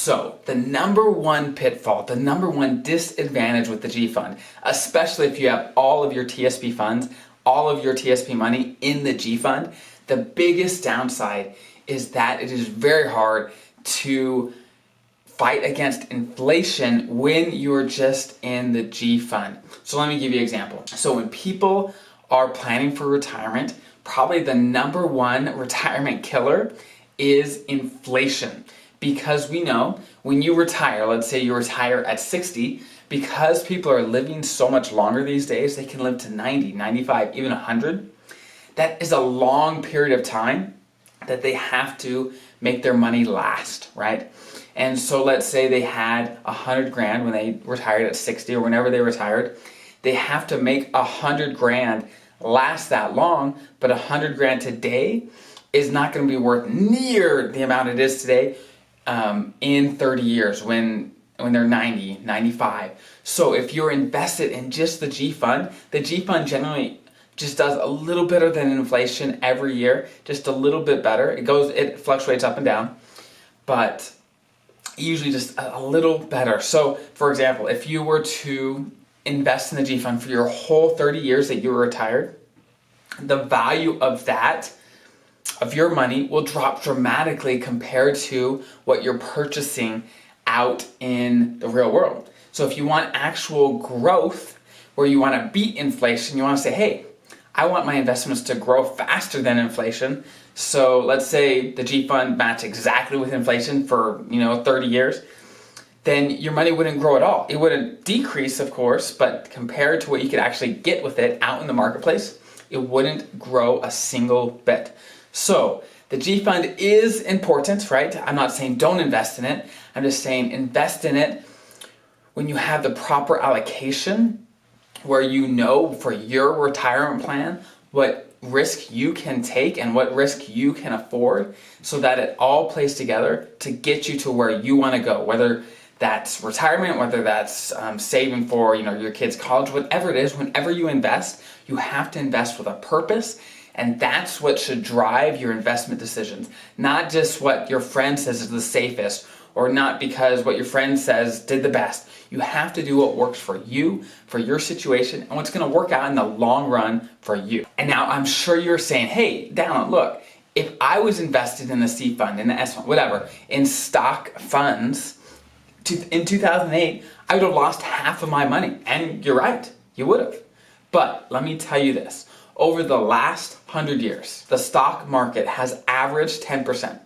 So the number one pitfall, the number one disadvantage with the G fund, especially if you have all of your TSP funds, all of your TSP money in the G fund, the biggest downside is that it is very hard to fight against inflation when you're just in the G fund. So let me give you an example. So when people are planning for retirement, probably the number one retirement killer is inflation. Because we know when you retire, let's say you retire at 60, because people are living so much longer these days, they can live to 90, 95, even 100. That is a long period of time that they have to make their money last, right? And so let's say they had 100 grand when they retired at 60 or whenever they retired, they have to make 100 grand last that long, but 100 grand today is not going to be worth near the amount it is today in 30 years when they're 90, 95. So if you're invested in just the G fund generally just does a little better than inflation every year, just a little bit better. It fluctuates up and down, but usually just a little better. So for example, if you were to invest in the G fund for your whole 30 years that you were retired, the value of your money will drop dramatically compared to what you're purchasing out in the real world. So if you want actual growth, where you want to beat inflation, you want to say, hey, I want my investments to grow faster than inflation. So let's say the G fund matched exactly with inflation for 30 years, then your money wouldn't grow at all. It wouldn't decrease, of course, but compared to what you could actually get with it out in the marketplace, it wouldn't grow a single bit. So the G fund is important, right? I'm not saying don't invest in it. I'm just saying invest in it when you have the proper allocation, where you know for your retirement plan what risk you can take and what risk you can afford, so that it all plays together to get you to where you want to go, whether that's retirement, whether that's saving for your kids' college, whatever it is. Whenever you invest, you have to invest with a purpose. And that's what should drive your investment decisions. Not just what your friend says is the safest, or not because what your friend says did the best. You have to do what works for you, for your situation, and what's going to work out in the long run for you. And now I'm sure you're saying, hey, Dallen, look, if I was invested in the C fund, in the S fund, whatever, in stock funds in 2008, I would have lost half of my money. And you're right, you would have. But let me tell you this. Over the last 100 years, the stock market has averaged 10%.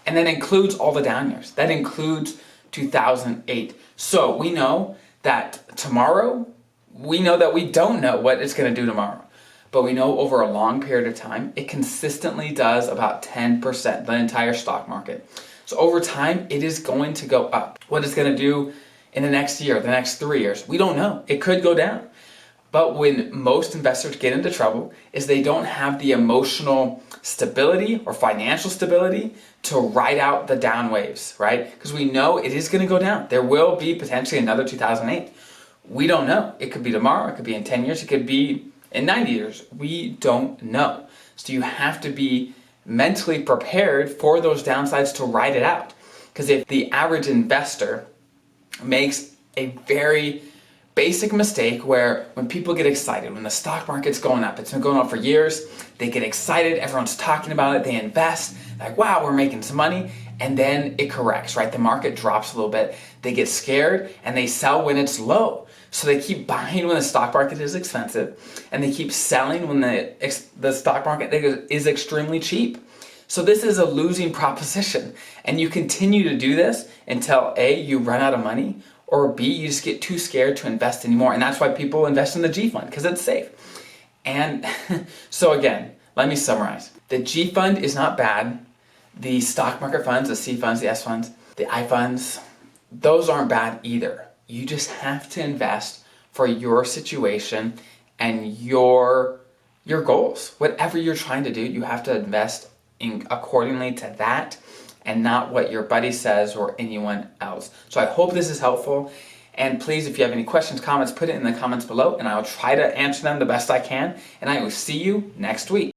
And that includes all the down years. That includes 2008. So we know that tomorrow, we know that we don't know what it's going to do tomorrow. But we know over a long period of time, it consistently does about 10%, the entire stock market. So over time, it is going to go up. What it's going to do in the next year, the next 3 years, we don't know. It could go down. But when most investors get into trouble is they don't have the emotional stability or financial stability to ride out the down waves, right? Because we know it is going to go down. There will be potentially another 2008. We don't know. It could be tomorrow. It could be in 10 years. It could be in 90 years. We don't know. So you have to be mentally prepared for those downsides to ride it out. Because if the average investor makes a very basic mistake where when people get excited, when the stock market's going up, it's been going up for years, they get excited, everyone's talking about it, they invest, like, wow, we're making some money, and then it corrects, right? The market drops a little bit, they get scared, and they sell when it's low. So they keep buying when the stock market is expensive, and they keep selling when the stock market is extremely cheap. So this is a losing proposition, and you continue to do this until A, you run out of money, or B, you just get too scared to invest anymore. And that's why people invest in the G fund, because it's safe. And so again, let me summarize. The G fund is not bad. The stock market funds, the C funds, the S funds, the I funds, those aren't bad either. You just have to invest for your situation and your goals. Whatever you're trying to do, you have to invest accordingly to that, and not what your buddy says or anyone else. So I hope this is helpful. And please, if you have any questions, comments, put it in the comments below, and I'll try to answer them the best I can. And I will see you next week.